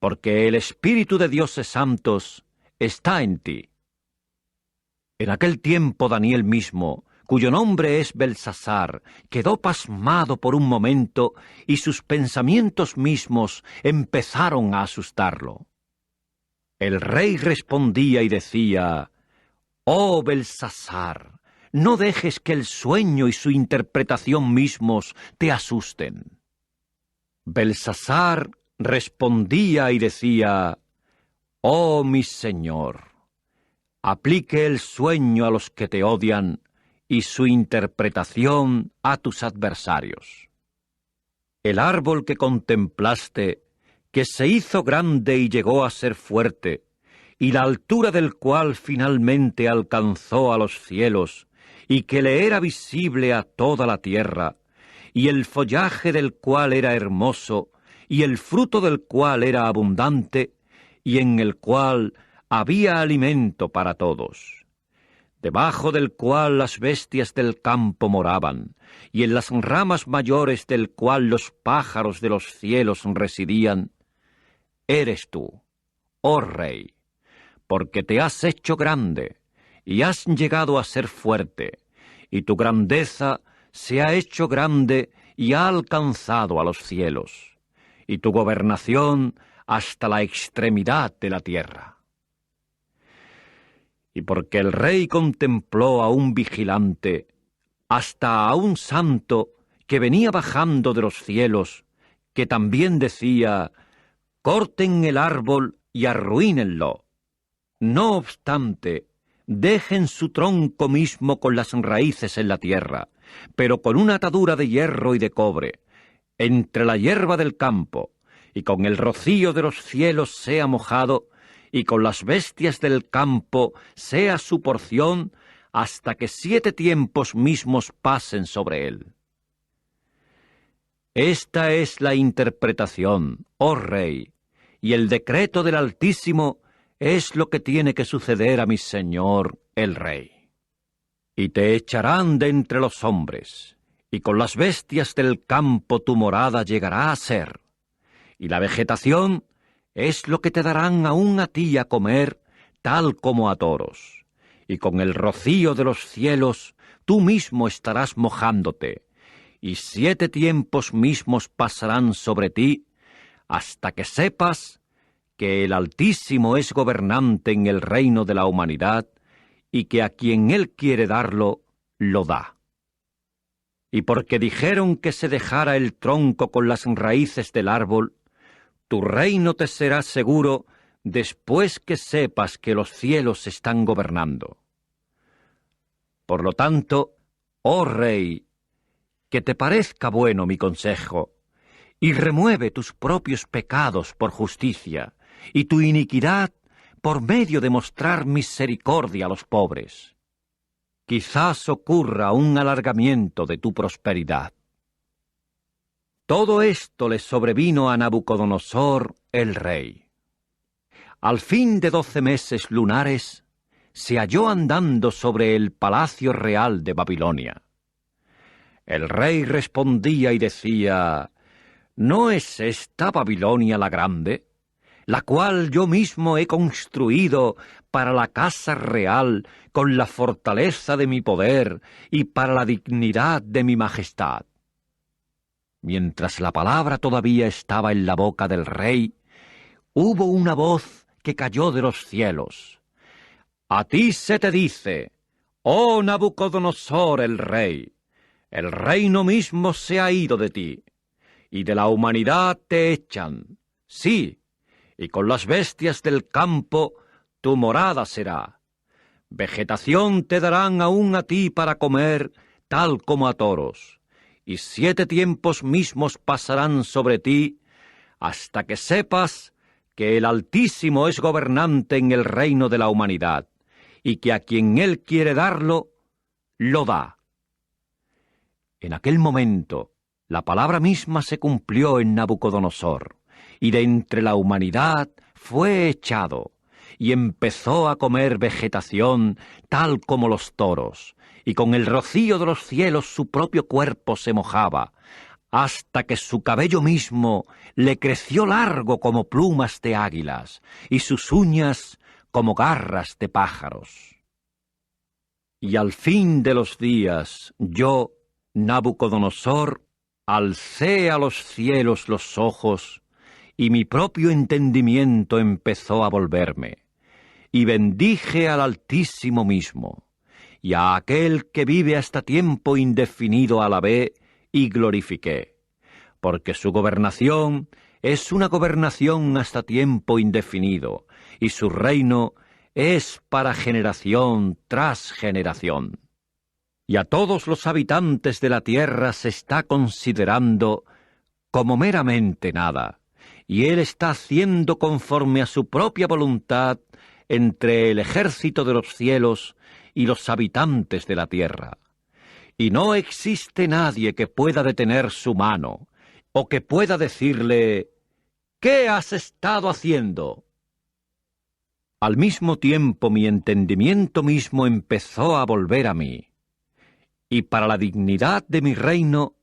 porque el Espíritu de dioses santos está en ti. En aquel tiempo Daniel mismo, cuyo nombre es Belsasar, quedó pasmado por un momento, y sus pensamientos mismos empezaron a asustarlo. El rey respondía y decía: «Oh Belsasar, no dejes que el sueño y su interpretación mismos te asusten». Belsasar respondía y decía: «Oh mi señor, aplique el sueño a los que te odian y su interpretación a tus adversarios. El árbol que contemplaste, que se hizo grande y llegó a ser fuerte, y la altura del cual finalmente alcanzó a los cielos, y que le era visible a toda la tierra, y el follaje del cual era hermoso, y el fruto del cual era abundante, y en el cual había alimento para todos, debajo del cual las bestias del campo moraban, y en las ramas mayores del cual los pájaros de los cielos residían, eres tú, oh Rey, porque te has hecho grande, y has llegado a ser fuerte, y tu grandeza se ha hecho grande y ha alcanzado a los cielos, y tu gobernación hasta la extremidad de la tierra. Y porque el Rey contempló a un vigilante, hasta a un santo que venía bajando de los cielos, que también decía: corten el árbol y arruínenlo. No obstante, dejen su tronco mismo con las raíces en la tierra, pero con una atadura de hierro y de cobre, entre la hierba del campo, y con el rocío de los cielos sea mojado, y con las bestias del campo sea su porción, hasta que 7 tiempos mismos pasen sobre él. Esta es la interpretación, oh Rey, y el decreto del Altísimo es lo que tiene que suceder a mi señor el Rey. Y te echarán de entre los hombres, y con las bestias del campo tu morada llegará a ser, y la vegetación es lo que te darán aún a ti a comer, tal como a toros, y con el rocío de los cielos tú mismo estarás mojándote, y 7 tiempos mismos pasarán sobre ti, hasta que sepas que el Altísimo es gobernante en el reino de la humanidad, y que a quien Él quiere darlo, lo da. Y porque dijeron que se dejara el tronco con las raíces del árbol, tu reino te será seguro después que sepas que los cielos están gobernando. Por lo tanto, oh Rey, que te parezca bueno mi consejo, y remueve tus propios pecados por justicia, y tu iniquidad por medio de mostrar misericordia a los pobres. Quizás ocurra un alargamiento de tu prosperidad. Todo esto le sobrevino a Nabucodonosor el rey. Al fin de 12 meses lunares, se halló andando sobre el palacio real de Babilonia. El rey respondía y decía: ¿no es esta Babilonia la grande, la cual yo mismo he construido para la casa real con la fortaleza de mi poder y para la dignidad de mi majestad? Mientras la palabra todavía estaba en la boca del rey, hubo una voz que cayó de los cielos: a ti se te dice, oh Nabucodonosor el reino mismo se ha ido de ti, y de la humanidad te echan, sí, y con las bestias del campo tu morada será. Vegetación te darán aún a ti para comer, tal como a toros, y 7 tiempos mismos pasarán sobre ti, hasta que sepas que el Altísimo es gobernante en el reino de la humanidad, y que a quien Él quiere darlo, lo da. En aquel momento, la palabra misma se cumplió en Nabucodonosor, y de entre la humanidad fue echado, y empezó a comer vegetación tal como los toros, y con el rocío de los cielos su propio cuerpo se mojaba, hasta que su cabello mismo le creció largo como plumas de águilas, y sus uñas como garras de pájaros. Y al fin de los días, yo, Nabucodonosor, alcé a los cielos los ojos, y mi propio entendimiento empezó a volverme, y bendije al Altísimo mismo, y a aquel que vive hasta tiempo indefinido alabé y glorifiqué, porque su gobernación es una gobernación hasta tiempo indefinido, y su reino es para generación tras generación. Y a todos los habitantes de la tierra se está considerando como meramente nada, y Él está haciendo conforme a su propia voluntad entre el ejército de los cielos y los habitantes de la tierra. Y no existe nadie que pueda detener su mano, o que pueda decirle: ¿qué has estado haciendo? Al mismo tiempo mi entendimiento mismo empezó a volver a mí, y para la dignidad de mi reino,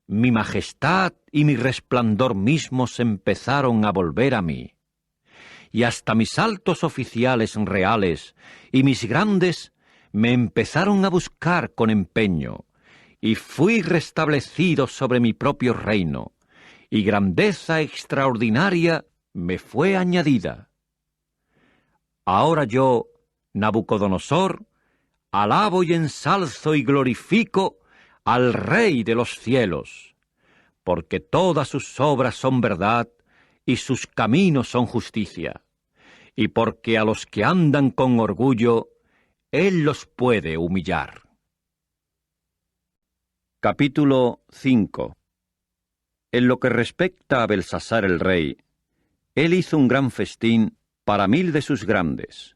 mi majestad y mi resplandor mismos empezaron a volver a mí. Y hasta mis altos oficiales reales y mis grandes me empezaron a buscar con empeño, y fui restablecido sobre mi propio reino, y grandeza extraordinaria me fue añadida. Ahora yo, Nabucodonosor, alabo y ensalzo y glorifico al Rey de los cielos, porque todas sus obras son verdad y sus caminos son justicia, y porque a los que andan con orgullo, Él los puede humillar. Capítulo 5. En lo que respecta a Belsasar el rey, él hizo un gran festín para 1000 de sus grandes,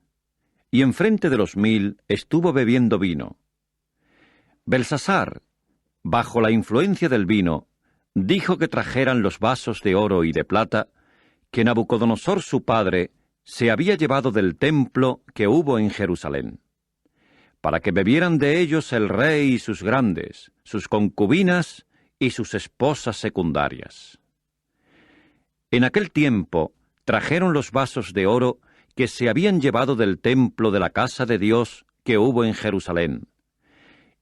y enfrente de los 1000 estuvo bebiendo vino. Belsasar, bajo la influencia del vino, dijo que trajeran los vasos de oro y de plata que Nabucodonosor su padre se había llevado del templo que hubo en Jerusalén, para que bebieran de ellos el rey y sus grandes, sus concubinas y sus esposas secundarias. En aquel tiempo trajeron los vasos de oro que se habían llevado del templo de la casa de Dios que hubo en Jerusalén,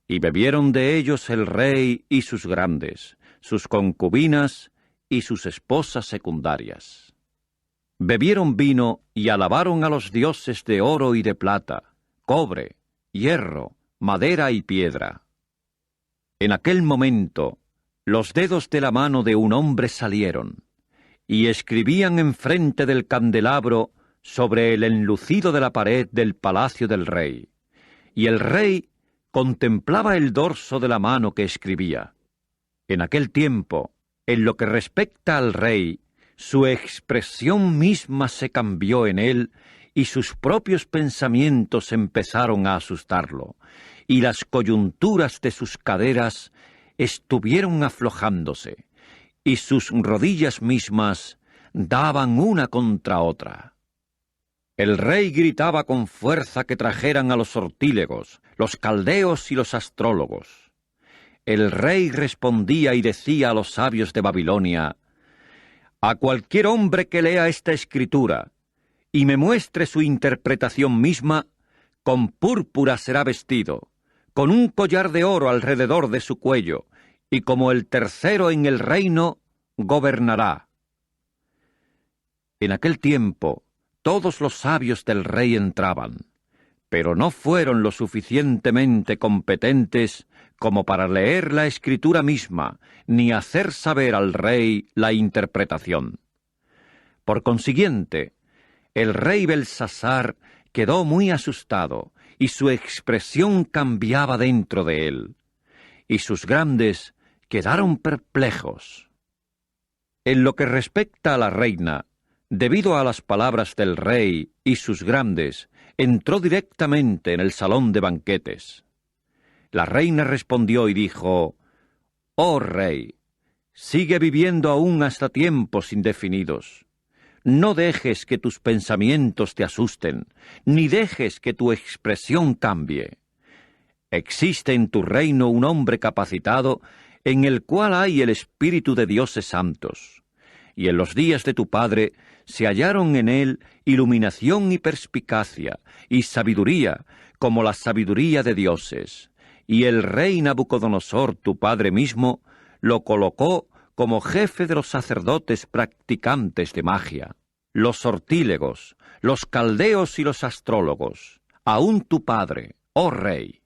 y bebieron de ellos el rey y sus grandes, sus concubinas y sus esposas secundarias. Bebieron vino y alabaron a los dioses de oro y de plata, cobre, hierro, madera y piedra. En aquel momento, los dedos de la mano de un hombre salieron, y escribían enfrente del candelabro sobre el enlucido de la pared del palacio del rey, y el rey contemplaba el dorso de la mano que escribía. En aquel tiempo, en lo que respecta al rey, su expresión misma se cambió en él, y sus propios pensamientos empezaron a asustarlo, y las coyunturas de sus caderas estuvieron aflojándose, y sus rodillas mismas daban una contra otra. El rey gritaba con fuerza que trajeran a los sortílegos, los caldeos y los astrólogos. El rey respondía y decía a los sabios de Babilonia: a cualquier hombre que lea esta escritura y me muestre su interpretación misma, con púrpura será vestido, con un collar de oro alrededor de su cuello, y como el tercero en el reino, gobernará. En aquel tiempo, todos los sabios del rey entraban, pero no fueron lo suficientemente competentes como para leer la escritura misma, ni hacer saber al rey la interpretación. Por consiguiente, el rey Belsasar quedó muy asustado, y su expresión cambiaba dentro de él, y sus grandes quedaron perplejos. En lo que respecta a la reina, debido a las palabras del rey y sus grandes, entró directamente en el salón de banquetes. La reina respondió y dijo: «Oh rey, sigue viviendo aún hasta tiempos indefinidos. No dejes que tus pensamientos te asusten, ni dejes que tu expresión cambie. Existe en tu reino un hombre capacitado en el cual hay el espíritu de dioses santos, y en los días de tu padre se hallaron en él iluminación y perspicacia, y sabiduría, como la sabiduría de dioses, y el rey Nabucodonosor, tu padre mismo, lo colocó como jefe de los sacerdotes practicantes de magia, los sortílegos, los caldeos y los astrólogos, aún tu padre, oh rey.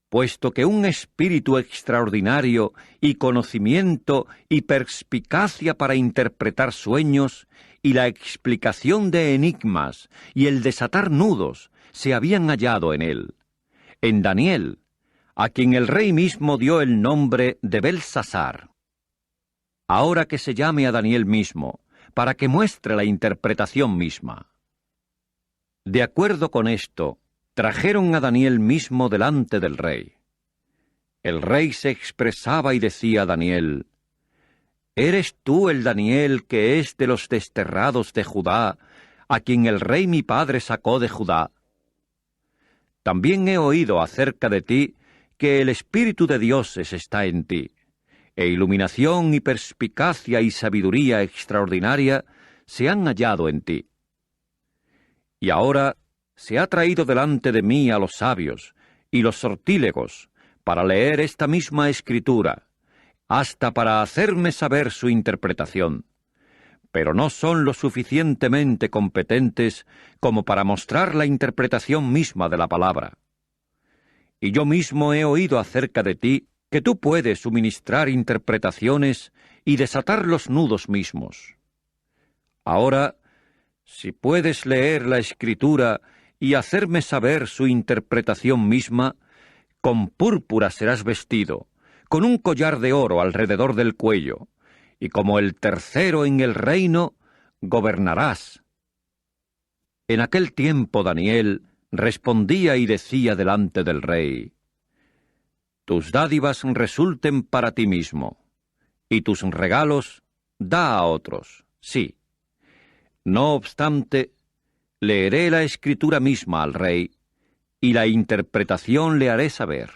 Puesto que un espíritu extraordinario y conocimiento y perspicacia para interpretar sueños y la explicación de enigmas y el desatar nudos se habían hallado en él, en Daniel, a quien el rey mismo dio el nombre de Belsasar. Ahora que se llame a Daniel mismo, para que muestre la interpretación misma. De acuerdo con esto, trajeron a Daniel mismo delante del rey. El rey se expresaba y decía a Daniel: ¿Eres tú el Daniel que es de los desterrados de Judá, a quien el rey mi padre sacó de Judá? También he oído acerca de ti que el Espíritu de dioses está en ti, e iluminación y perspicacia y sabiduría extraordinaria se han hallado en ti. Y ahora se ha traído delante de mí a los sabios y los sortílegos para leer esta misma escritura, hasta para hacerme saber su interpretación, pero no son lo suficientemente competentes como para mostrar la interpretación misma de la palabra. Y yo mismo he oído acerca de ti que tú puedes suministrar interpretaciones y desatar los nudos mismos. Ahora, si puedes leer la Escritura y hacerme saber su interpretación misma, con púrpura serás vestido, con un collar de oro alrededor del cuello, y como el tercero en el reino, gobernarás. En aquel tiempo Daniel respondía y decía delante del rey: Tus dádivas resulten para ti mismo, y tus regalos da a otros, sí. No obstante, leeré la escritura misma al rey, y la interpretación le haré saber.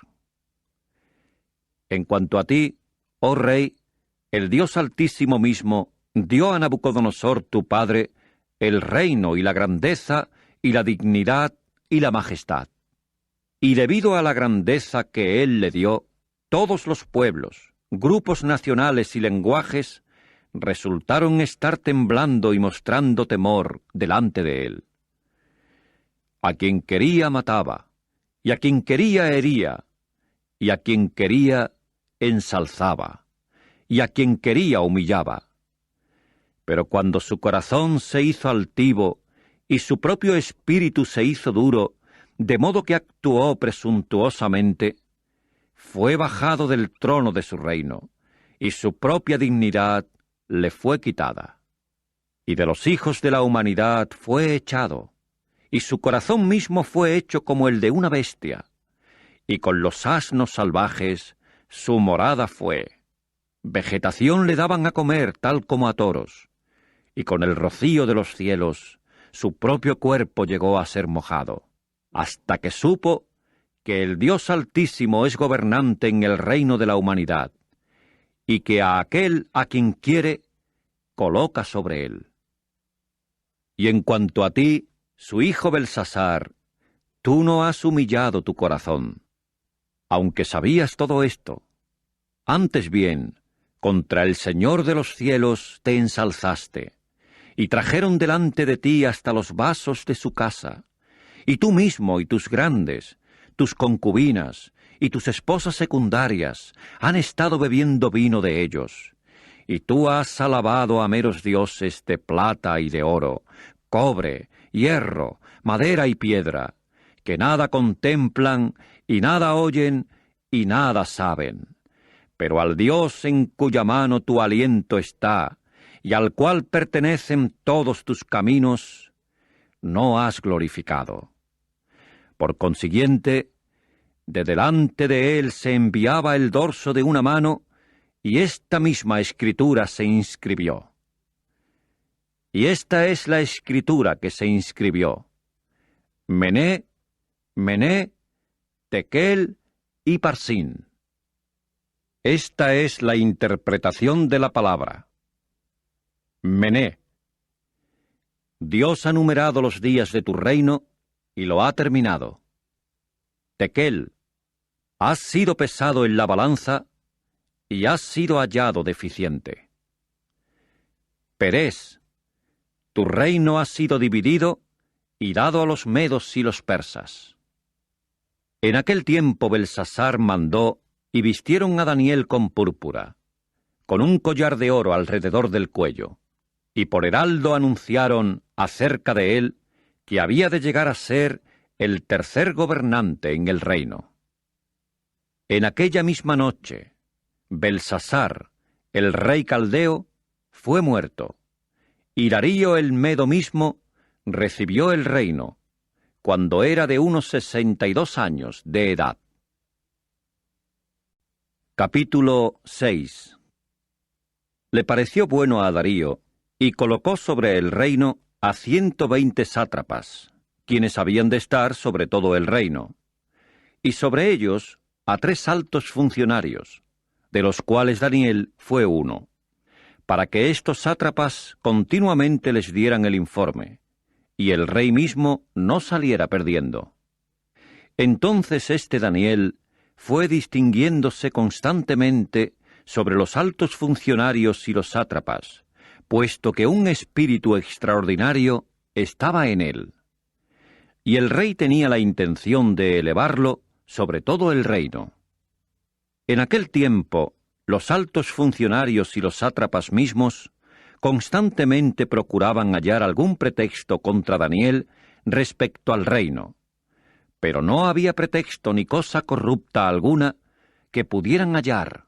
En cuanto a ti, oh rey, el Dios Altísimo mismo dio a Nabucodonosor tu padre el reino y la grandeza y la dignidad y la majestad. Y debido a la grandeza que él le dio, todos los pueblos, grupos nacionales y lenguajes resultaron estar temblando y mostrando temor delante de él. A quien quería mataba, y a quien quería hería, y a quien quería ensalzaba, y a quien quería humillaba. Pero cuando su corazón se hizo altivo y su propio espíritu se hizo duro, de modo que actuó presuntuosamente, fue bajado del trono de su reino, y su propia dignidad le fue quitada. Y de los hijos de la humanidad fue echado, y su corazón mismo fue hecho como el de una bestia, y con los asnos salvajes su morada fue. Vegetación le daban a comer tal como a toros, y con el rocío de los cielos su propio cuerpo llegó a ser mojado, hasta que supo que el Dios Altísimo es gobernante en el reino de la humanidad, y que a aquel a quien quiere, coloca sobre él. Y en cuanto a ti, su hijo Belsasar, tú no has humillado tu corazón, aunque sabías todo esto. Antes bien, contra el Señor de los cielos te ensalzaste, y trajeron delante de ti hasta los vasos de su casa, y tú mismo y tus grandes, tus concubinas y tus esposas secundarias han estado bebiendo vino de ellos, y tú has alabado a meros dioses de plata y de oro, cobre, hierro, madera y piedra, que nada contemplan y nada oyen y nada saben. Pero al Dios en cuya mano tu aliento está, y al cual pertenecen todos tus caminos, no has glorificado. Por consiguiente, de delante de él se enviaba el dorso de una mano, y esta misma escritura se inscribió. Y esta es la escritura que se inscribió: Mené, Mené, Tekel y Parsín. Esta es la interpretación de la palabra. Mené. Dios ha numerado los días de tu reino y lo ha terminado. Tekel. Has sido pesado en la balanza y has sido hallado deficiente. Perés. Tu reino ha sido dividido y dado a los medos y los persas. En aquel tiempo Belsasar mandó y vistieron a Daniel con púrpura, con un collar de oro alrededor del cuello, y por heraldo anunciaron acerca de él que había de llegar a ser el tercer gobernante en el reino. En aquella misma noche, Belsasar, el rey caldeo, fue muerto, y Darío el Medo mismo recibió el reino, cuando era de unos 62 años de edad. Capítulo 6. Le pareció bueno a Darío, y colocó sobre el reino a 120 sátrapas, quienes habían de estar sobre todo el reino, y sobre ellos a 3 altos funcionarios, de los cuales Daniel fue uno, para que estos sátrapas continuamente les dieran el informe, y el rey mismo no saliera perdiendo. Entonces este Daniel fue distinguiéndose constantemente sobre los altos funcionarios y los sátrapas, puesto que un espíritu extraordinario estaba en él. Y el rey tenía la intención de elevarlo sobre todo el reino. En aquel tiempo, los altos funcionarios y los sátrapas mismos constantemente procuraban hallar algún pretexto contra Daniel respecto al reino, pero no había pretexto ni cosa corrupta alguna que pudieran hallar,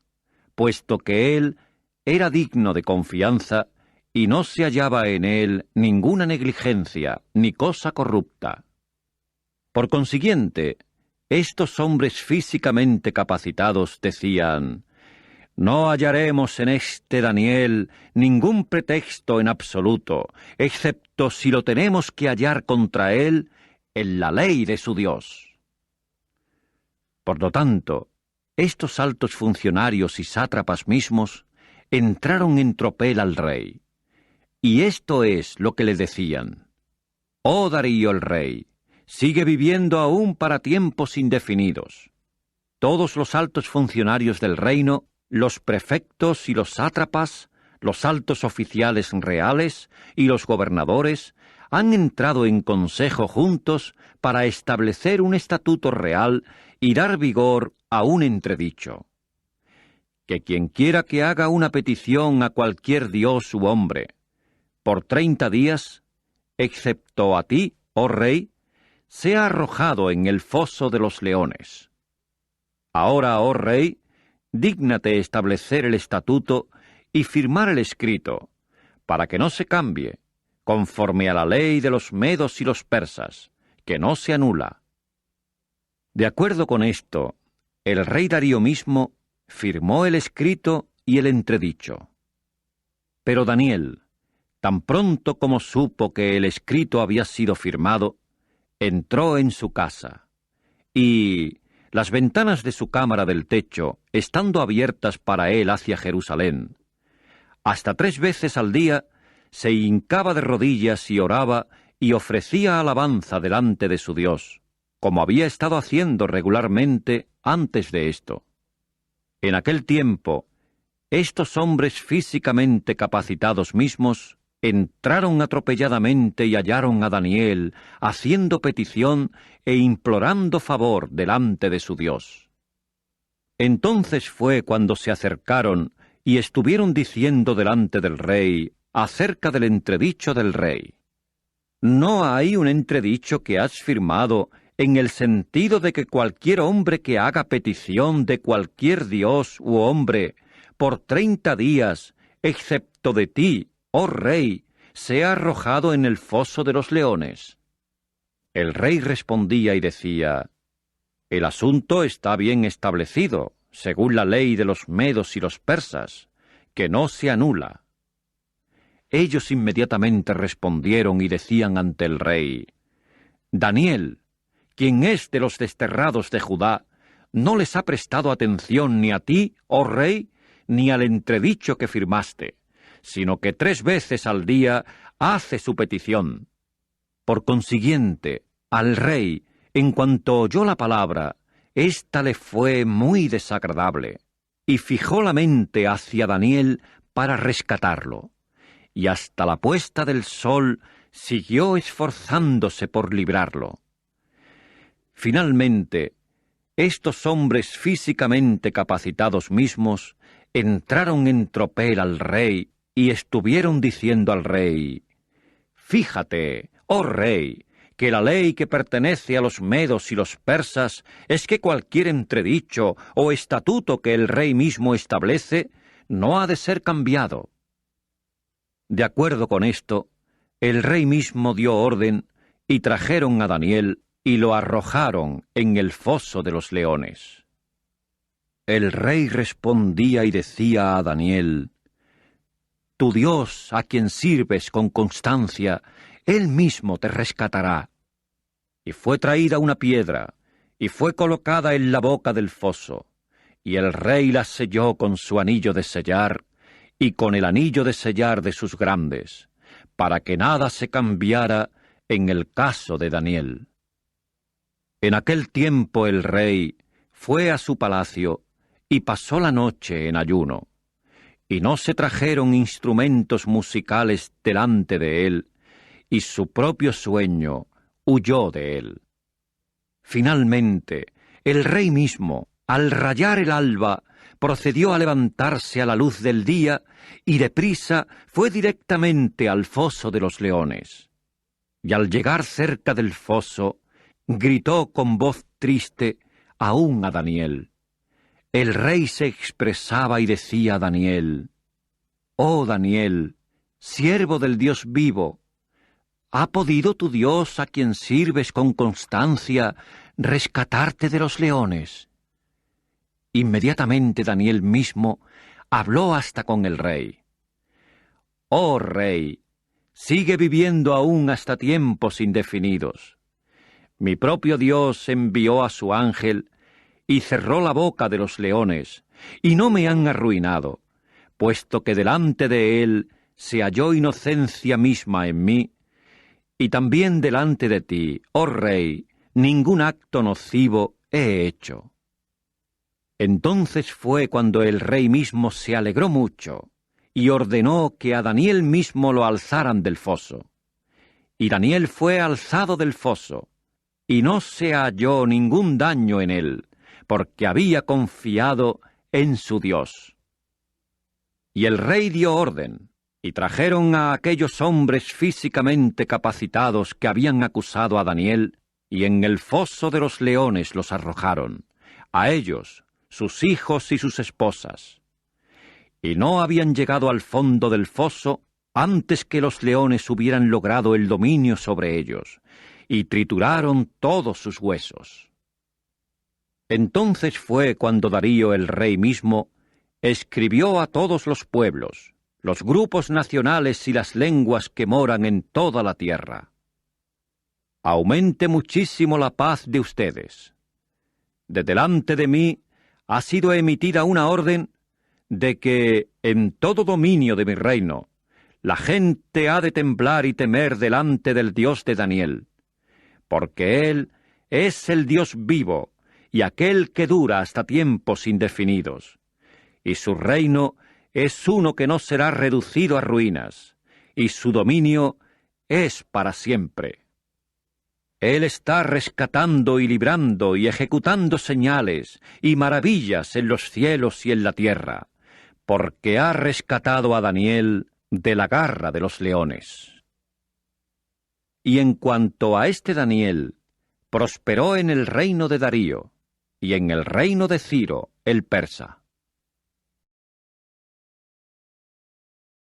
puesto que él era digno de confianza y no se hallaba en él ninguna negligencia ni cosa corrupta. Por consiguiente, estos hombres físicamente capacitados decían: «No hallaremos en este Daniel ningún pretexto en absoluto, excepto si lo tenemos que hallar contra él en la ley de su Dios». Por lo tanto, estos altos funcionarios y sátrapas mismos entraron en tropel al rey, y esto es lo que le decían: «Oh Darío el rey, sigue viviendo aún para tiempos indefinidos». Todos los altos funcionarios del reino, los prefectos y los sátrapas, los altos oficiales reales y los gobernadores han entrado en consejo juntos para establecer un estatuto real y dar vigor a un entredicho: que quien quiera que haga una petición a cualquier dios u hombre, por 30 días, excepto a ti, oh rey, sea arrojado en el foso de los leones. Ahora, oh rey, dígnate establecer el estatuto y firmar el escrito, para que no se cambie, conforme a la ley de los medos y los persas, que no se anula. De acuerdo con esto, el rey Darío mismo firmó el escrito y el entredicho. Pero Daniel, tan pronto como supo que el escrito había sido firmado, entró en su casa, y las ventanas de su cámara del techo, estando abiertas para él hacia Jerusalén, hasta 3 veces al día se hincaba de rodillas y oraba y ofrecía alabanza delante de su Dios, como había estado haciendo regularmente antes de esto. En aquel tiempo, estos hombres físicamente capacitados mismos entraron atropelladamente y hallaron a Daniel haciendo petición e implorando favor delante de su Dios. Entonces fue cuando se acercaron y estuvieron diciendo delante del rey acerca del entredicho del rey: «¿No hay un entredicho que has firmado en el sentido de que cualquier hombre que haga petición de cualquier dios u hombre por 30 días, excepto de ti, oh rey, sea arrojado en el foso de los leones?» El rey respondía y decía: «El asunto está bien establecido, según la ley de los medos y los persas, que no se anula». Ellos inmediatamente respondieron y decían ante el rey: «Daniel, quien es de los desterrados de Judá, no les ha prestado atención ni a ti, oh rey, ni al entredicho que firmaste, sino que 3 veces al día hace su petición». Por consiguiente, al rey, en cuanto oyó la palabra, ésta le fue muy desagradable, y fijó la mente hacia Daniel para rescatarlo, y hasta la puesta del sol siguió esforzándose por librarlo. Finalmente, estos hombres físicamente capacitados mismos entraron en tropel al rey y estuvieron diciendo al rey: «Fíjate, oh rey, que la ley que pertenece a los medos y los persas es que cualquier entredicho o estatuto que el rey mismo establece no ha de ser cambiado». De acuerdo con esto, el rey mismo dio orden y trajeron a Daniel y lo arrojaron en el foso de los leones. El rey respondía y decía a Daniel: Tu Dios, a quien sirves con constancia, Él mismo te rescatará. Y fue traída una piedra, y fue colocada en la boca del foso, y el rey la selló con su anillo de sellar, y con el anillo de sellar de sus grandes, para que nada se cambiara en el caso de Daniel. En aquel tiempo el rey fue a su palacio y pasó la noche en ayuno, y no se trajeron instrumentos musicales delante de él, y su propio sueño huyó de él. Finalmente, el rey mismo, al rayar el alba, procedió a levantarse a la luz del día y deprisa fue directamente al foso de los leones. Y al llegar cerca del foso, gritó con voz triste aún a Daniel. El rey se expresaba y decía a Daniel: «Oh Daniel, siervo del Dios vivo, ¿ha podido tu Dios, a quien sirves con constancia, rescatarte de los leones?» Inmediatamente Daniel mismo habló hasta con el rey. «Oh rey, sigue viviendo aún hasta tiempos indefinidos. Mi propio Dios envió a su ángel y cerró la boca de los leones, y no me han arruinado, puesto que delante de él se halló inocencia misma en mí, y también delante de ti, oh rey, ningún acto nocivo he hecho». Entonces fue cuando el rey mismo se alegró mucho, y ordenó que a Daniel mismo lo alzaran del foso. Y Daniel fue alzado del foso, y no se halló ningún daño en él, porque había confiado en su Dios. Y el rey dio orden, y trajeron a aquellos hombres físicamente capacitados que habían acusado a Daniel, y en el foso de los leones los arrojaron, a ellos, sus hijos y sus esposas. Y no habían llegado al fondo del foso antes que los leones hubieran logrado el dominio sobre ellos, y trituraron todos sus huesos. Entonces fue cuando Darío el rey mismo escribió a todos los pueblos, los grupos nacionales y las lenguas que moran en toda la tierra: «Aumente muchísimo la paz de ustedes. De delante de mí ha sido emitida una orden de que en todo dominio de mi reino la gente ha de temblar y temer delante del Dios de Daniel, porque Él es el Dios vivo y aquel que dura hasta tiempos indefinidos, y su reino es uno que no será reducido a ruinas, y su dominio es para siempre. Él está rescatando y librando y ejecutando señales y maravillas en los cielos y en la tierra, porque ha rescatado a Daniel de la garra de los leones». Y en cuanto a este Daniel, prosperó en el reino de Darío y en el reino de Ciro el persa.